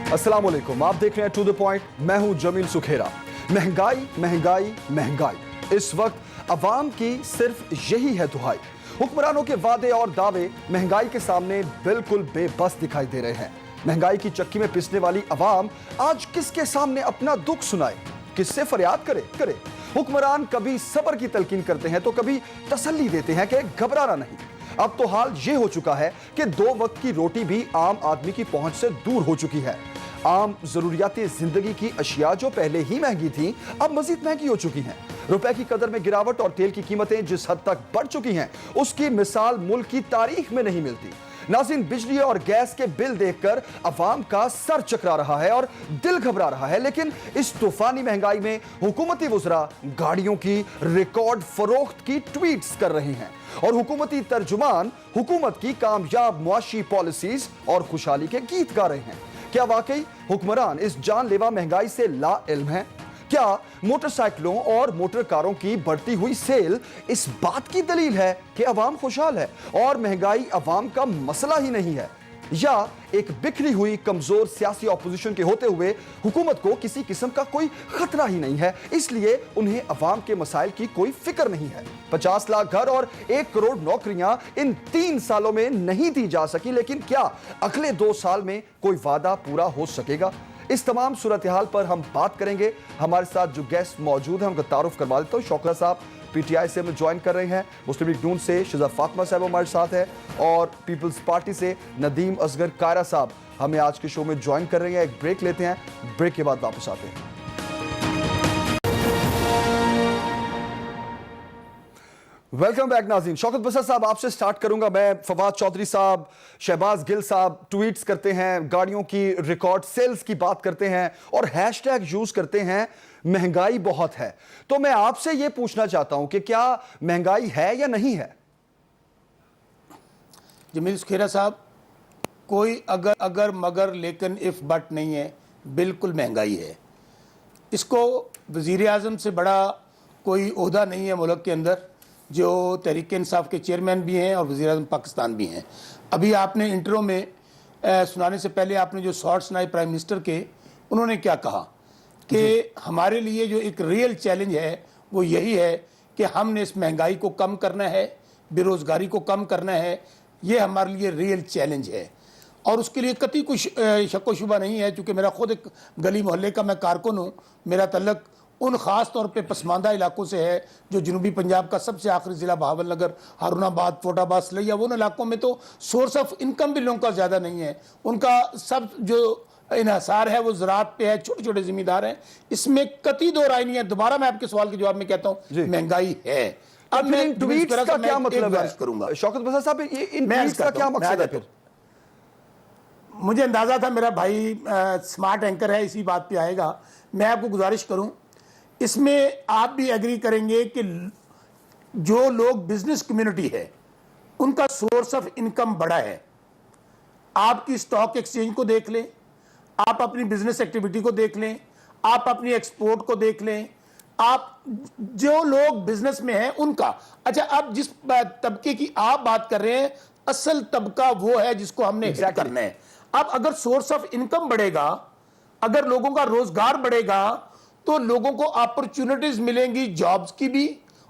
अस्सलाम वालेकुम, आप देख रहे हैं टू द पॉइंट। मैं हूं जमील सुखेरा। महंगाई महंगाई महंगाई, इस वक्त अवाम की सिर्फ यही है दुहाई। हुक्मरानों के वादे और दावे महंगाई के सामने बिल्कुल बेबस दिखाई दे रहे हैं। महंगाई की चक्की में पिसने वाली अवाम आज किसके सामने अपना दुख सुनाए, किससे फरियाद करे। हुक्मरान कभी सब्र की तलकीन करते हैं तो कभी तसल्ली देते हैं कि घबराना नहीं। अब तो हाल ये हो चुका है कि 2 वक्त की रोटी भी आम आदमी की पहुंच से दूर हो चुकी है। आम जरूरियाती जिंदगी की अशिया जो पहले ही महंगी थी, अब मजीद महंगी हो चुकी हैं। रुपए की कदर में गिरावट और तेल की कीमतें जिस हद तक बढ़ चुकी हैं, उसकी मिसाल मुल्क की तारीख में नहीं मिलती। नाज़रीन, बिजली और गैस के बिल देखकर अवाम का सर चकरा रहा है और दिल घबरा रहा है, लेकिन इस तूफानी महंगाई में हुकूमती वुज़रा गाड़ियों की रिकॉर्ड फरोख्त की ट्वीट्स कर रहे हैं और हुकूमती तर्जुमान हुकूमत की कामयाब मुआशी पॉलिसीज और खुशहाली के गीत गा रहे हैं। क्या वाकई हुक्मरान इस जानलेवा महंगाई से लाइल्म हैं? क्या मोटरसाइकिलों और मोटर कारों की बढ़ती हुई सेल इस बात की दलील है कि अवाम खुशहाल है और महंगाई अवाम का मसला ही नहीं है? या एक बिखरी हुई कमजोर सियासी ऑपोजिशन के होते हुए हुकूमत को किसी किस्म का कोई खतरा ही नहीं है, इसलिए उन्हें अवाम के मसाइल की कोई फिक्र नहीं है? 50 लाख घर और 1 करोड़ नौकरियां इन 3 सालों में नहीं दी जा सकी, लेकिन क्या अगले 2 साल में कोई वादा पूरा हो सकेगा? इस तमाम सूरत हाल पर हम बात करेंगे। हमारे साथ जो गेस्ट मौजूद हैं उनका तारुफ करवा देता हूँ। शौकत साहब पीटीआई से हमें ज्वाइन कर रहे हैं, मुस्लिम लीग नून से शिजा फातिमा साहब हमारे साथ है और पीपल्स पार्टी से नदीम असगर कायरा साहब हमें आज के शो में ज्वाइन कर रहे हैं। एक ब्रेक लेते हैं, ब्रेक के बाद वापस आते हैं। वेलकम बैक नाज़रीन। शौकत बसर साहब, आपसे स्टार्ट करूंगा मैं। फवाद चौधरी साहब, शहबाज गिल साहब ट्वीट्स करते हैं, गाड़ियों की रिकॉर्ड सेल्स की बात करते हैं और हैशटैग यूज करते हैं महंगाई बहुत है। तो मैं आपसे यह पूछना चाहता हूं कि क्या महंगाई है या नहीं है? जमील सुखेरा साहब, कोई अगर मगर लेकिन इफ बट नहीं है, बिल्कुल महंगाई है। इसको वजीर आज़म से बड़ा कोई ओहदा नहीं है मुल्क के अंदर, जो तहरीक इंसाफ के चेयरमैन भी हैं और वज़ीर आज़म पाकिस्तान भी हैं। अभी आपने इंट्रो में सुनाने से पहले आपने जो शॉर्ट सुनाए प्राइम मिनिस्टर के, उन्होंने क्या कहा कि हमारे लिए जो एक रियल चैलेंज है वो यही है कि हमने इस महंगाई को कम करना है, बेरोज़गारी को कम करना है। ये हमारे लिए रियल चैलेंज है और उसके लिए कतई कुछ शक व शुबा नहीं है। चूँकि मेरा खुद एक गली मोहल्ले का मैं कारकुन हूँ, मेरा तल्लक उन ख़ास तौर पे पसमानदा इलाकों से है जो जनूबी पंजाब का सबसे आखिरी ज़िला बहावलनगर, हारूनाबाद, फोटाबाद, सलैया, वो इलाकों में तो सोर्स ऑफ इनकम भी लोगों का ज़्यादा नहीं है। उनका सब जो इन्हसार है वो ज़राअत पे है, छोटे छोटे ज़मींदार हैं। इसमें कतई दो राय नहीं है। दोबारा मैं आपके सवाल के जवाब में कहता हूँ महंगाई है। अब मैं ट्वीट्स का क्या मतलब है करूंगा शौकत बसर साहब, इन ट्वीट्स का क्या मकसद है? फिर मुझे अंदाज़ा था मेरा भाई स्मार्ट एंकर है, इसी बात पे आएगा। मैं आपको गुजारिश करूं, इसमें आप भी एग्री करेंगे कि जो लोग बिजनेस कम्युनिटी है उनका सोर्स ऑफ इनकम बड़ा है। आपकी स्टॉक एक्सचेंज को देख लें, आप अपनी बिजनेस एक्टिविटी को देख लें, आप अपनी एक्सपोर्ट को देख लें, आप जो लोग बिजनेस में हैं उनका। अच्छा, अब जिस तबके की आप बात कर रहे हैं, असल तबका वो है जिसको हमने हिट करना है। अब अगर सोर्स ऑफ इनकम बढ़ेगा, अगर लोगों का रोजगार बढ़ेगा, तो लोगों को अपॉर्चुनिटीज मिलेंगी जॉब्स की भी,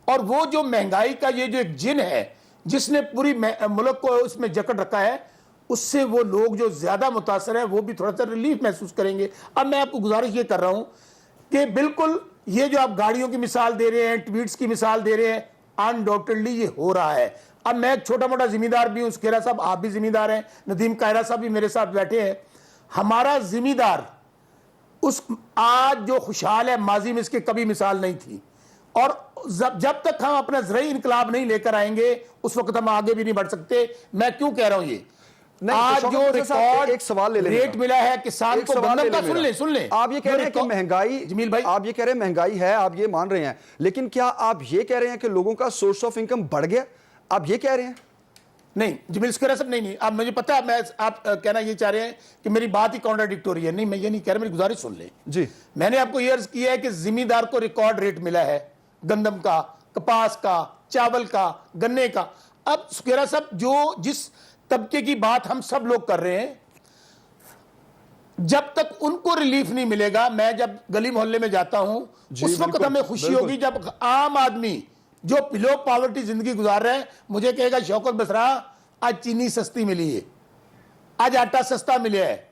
और वो जो महंगाई का ये जो एक जिन है जिसने पूरी मुल्क को उसमें जकड़ रखा है, उससे वो लोग जो ज्यादा मुतासर है वो भी थोड़ा सा रिलीफ महसूस करेंगे। अब मैं आपको गुजारिश ये कर रहा हूं कि बिल्कुल ये जो आप गाड़ियों की मिसाल दे रहे हैं, ट्वीट्स की मिसाल दे रहे हैं, अनडाउटेडली ये हो रहा है। अब मैं एक छोटा मोटा जिम्मेदार भी हूं, सुखेरा साहब आप भी जिम्मेदार हैं, नदीम कायरा साहब भी मेरे साथ बैठे हैं। हमारा जिम्मेदार उस आज जो खुशहाल है, माजी में इसके कभी मिसाल नहीं थी, और जब तक हम अपना ज़राई इनकलाब नहीं लेकर आएंगे उस वक्त हम आगे भी नहीं बढ़ सकते। मैं क्यों कह रहा हूं ये? आज जो रिकॉर्ड एक सवाल ले रेट मिला है किसान को, गंदम का, सुन ले आप ये कह रहे हैं कि महंगाई, जमील भाई आप ये कह रहे हैं महंगाई है, आप ये मान रहे हैं, लेकिन क्या आप ये कह रहे हैं कि लोगों का सोर्स ऑफ इनकम बढ़ गया? आप ये कह रहे हैं? नहीं जमील सुखेरा साहब, नहीं अब मुझे पता है, मैं आप कहना ये चाह रहे हैं कि मेरी बात ही कॉन्ट्राडिक्टोरी है। नहीं, मैं ये नहीं कह रहा, मेरी गुजारिश सुन ले जी। मैंने आपको ये अर्ज किया है कि जिम्मेदार को रिकॉर्ड रेट मिला है, गंदम का, कपास का, चावल का, गन्ने का। अब सुखेरा साहब, जो जिस तबके की बात हम सब लोग कर रहे हैं, जब तक उनको रिलीफ नहीं मिलेगा, मैं जब गली मोहल्ले में जाता हूं उस वक्त हमें खुशी होगी जब आम आदमी जो लो पॉवर्टी जिंदगी गुजार रहे हैं मुझे कहेगा शौकत बसरा आज चीनी सस्ती मिली है, आज आटा सस्ता मिला है,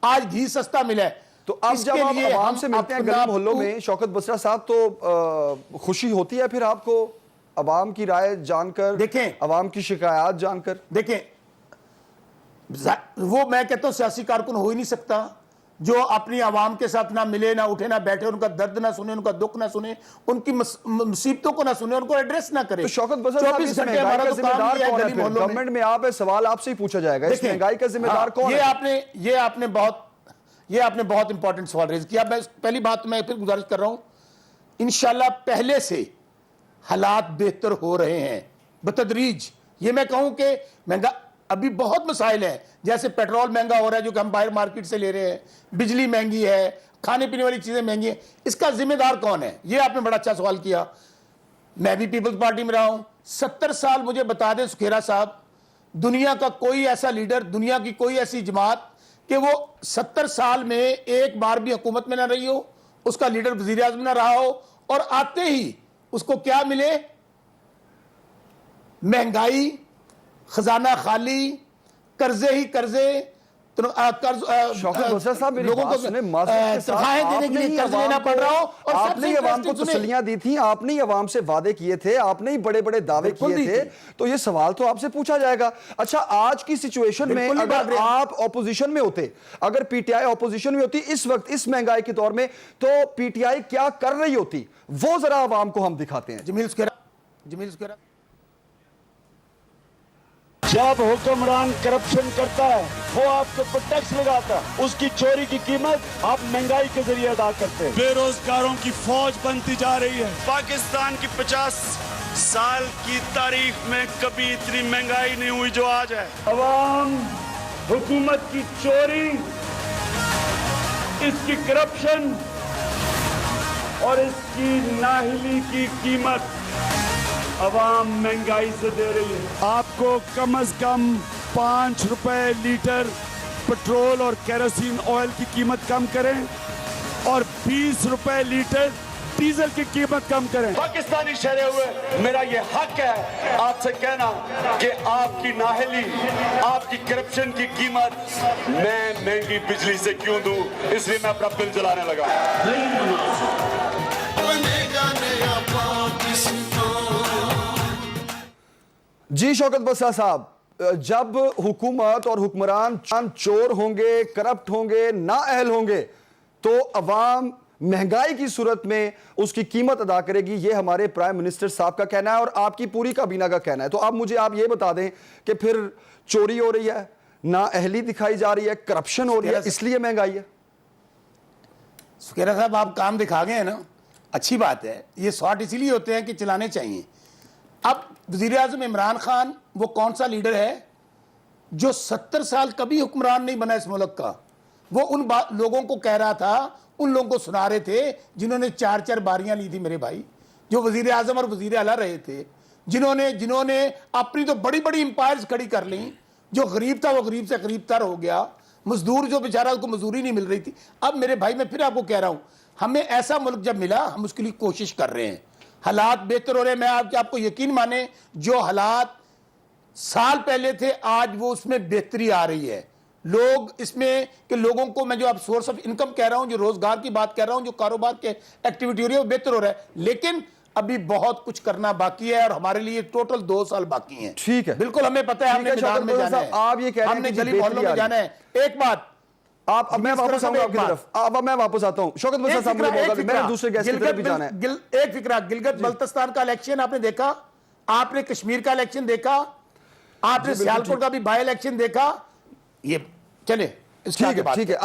आज घी सस्ता मिला है। तो अब जब आप आवाम से मिलते हैं गली मोहल्लों में शौकत बसरा साहब, तो खुशी होती है फिर आपको अवाम की राय जानकर, देखें अवाम की शिकायत जानकर? देखें, वो मैं कहता हूं सियासी कारकुन हो ही नहीं सकता जो अपनी आवाम के साथ ना मिले, ना उठे, ना बैठे, उनका दर्द ना सुने, उनका दुख ना सुने, उनकी मुसीबतों को ना सुने, उनको एड्रेस ना करे। तो शौकत बसरा साहब, इस महंगाई का जिम्मेदार कौन है? गवर्नमेंट में आप है, सवाल आपसे ही पूछा जाएगा, इस महंगाई का जिम्मेदार कौन है? ये आपने बहुत इंपॉर्टेंट सवाल रेज किया। मैं पहली बात मैं फिर गुजारिश कर रहा हूं, इंशाल्लाह पहले से हालात बेहतर हो रहे हैं बतदरीज। ये मैं कहूं कि महंगा अभी बहुत मसाइल है, जैसे पेट्रोल महंगा हो रहा है जो कि हम बाहर मार्केट से ले रहे हैं, बिजली महंगी है, खाने पीने वाली चीजें महंगी है, इसका जिम्मेदार कौन है? ये आपने बड़ा अच्छा सवाल किया। मैं भी पीपल्स पार्टी में रहा हूं 70 साल। मुझे बता दें सुखेरा साहब, दुनिया का कोई ऐसा लीडर, दुनिया की कोई ऐसी जमात कि वो 70 साल में एक बार भी हुकूमत में ना रही हो, उसका लीडर वजीर आजम ना रहा हो, और आते ही उसको क्या मिले? महंगाई, खजाना खाली, कर्जे ही कर्जे, शौकत बसरा साहब लोगों को तनख्वाहें देने के लिए कर्ज लेना पड़ रहा हो। और आपने ही अवाम को तसल्लियां दी थी, आपने ही अवाम से वादे किए थे, आपने ही बड़े बड़े दावे किए थे, तो ये सवाल तो आपसे पूछा जाएगा। अच्छा, आज की सिचुएशन में अगर आप ऑपोजिशन में होते, अगर पीटीआई ऑपोजिशन में होती इस वक्त इस महंगाई के दौर में, तो पीटीआई क्या कर रही होती, वो जरा अवाम को हम दिखाते हैं। जमील सुखेरा, जब हुक्मरान करप्शन करता है, वो आपके ऊपर टैक्स लगाता है, उसकी चोरी की कीमत आप महंगाई के जरिए अदा करते हैं। बेरोजगारों की फौज बनती जा रही है। पाकिस्तान की 50 साल की तारीख में कभी इतनी महंगाई नहीं हुई जो आज है। अवाम हुकूमत की चोरी, इसकी करप्शन और इसकी नाहिली की कीमत अवाम महंगाई से दे रही है। आपको कम से कम 5 रुपए लीटर पेट्रोल और केरोसिन ऑयल की कीमत कम करें और 20 रुपए लीटर डीजल की कीमत कम करें। पाकिस्तानी शहरे हुए मेरा ये हक है आपसे कहना कि आपकी नाहली, आपकी करप्शन की कीमत मैं महंगी बिजली से क्यों दूं, इसलिए मैं अपना बिल जलाने लगा। जी शौकत बसरा साहब, जब हुकूमत और हुक्मरान चोर होंगे, करप्ट होंगे, नाअहल होंगे, तो अवाम महंगाई की सूरत में उसकी कीमत अदा करेगी, ये हमारे प्राइम मिनिस्टर साहब का कहना है और आपकी पूरी काबीना का कहना है। तो अब मुझे आप ये बता दें कि फिर चोरी हो रही है, नाअहली दिखाई जा रही है, करप्शन हो रही है, इसलिए महंगाई है? सुखेरा साहब, आप काम दिखा गए हैं ना, अच्छी बात है। ये शॉट इसीलिए होते हैं कि चलाने चाहिए। अब वजीर आजम इमरान खान वो कौन सा लीडर है जो 70 साल कभी हुक्मरान नहीं बना इस मुल्क का? वो उन लोगों को कह रहा था, उन लोगों को सुना रहे थे जिन्होंने 4-4 बारियां ली थी मेरे भाई, जो वजीर आजम और वजीर आला रहे थे, जिन्होंने अपनी तो बड़ी बड़ी इंपायर्स खड़ी कर ली। जो गरीब था वो गरीब से गरीब तर हो गया, मजदूर जो बेचारा उसको मजदूरी नहीं मिल रही थी। अब मेरे भाई मैं फिर आपको कह रहा हूं, हमें ऐसा मुल्क जब मिला, हम उसके लिए कोशिश कर रहे हैं, हालात बेहतर हो रहे हैं। मैं आपको यकीन माने, जो हालात साल पहले थे आज वो उसमें बेहतरी आ रही है। लोग इसमें कि लोगों को, मैं जो आप सोर्स ऑफ इनकम कह रहा हूं, जो रोजगार की बात कर रहा हूं, जो कारोबार के एक्टिविटी हो रही है वो बेहतर हो रहा है, लेकिन अभी बहुत कुछ करना बाकी है और हमारे लिए टोटल 2 साल बाकी हैं। ठीक है, बिल्कुल हमें पता है, हमने मैदान में जाना है, आप ये कह रहे हैं हमने गली मोहल्लों में जाना है। एक बात आप, अब मैं वापस आऊंगा आपकी तरफ, अब मैं वापस आता हूं। शौकत बसरा साहब, मैं दूसरे गेस्ट की तरफ भी जाना है। एक फिक्रा, गिलगित बल्तिस्तान का इलेक्शन आपने देखा, आपने कश्मीर का इलेक्शन देखा, आपने सियालकोट का भी बाई इलेक्शन देखा, ये चले इसके आगे बात। ठीक है।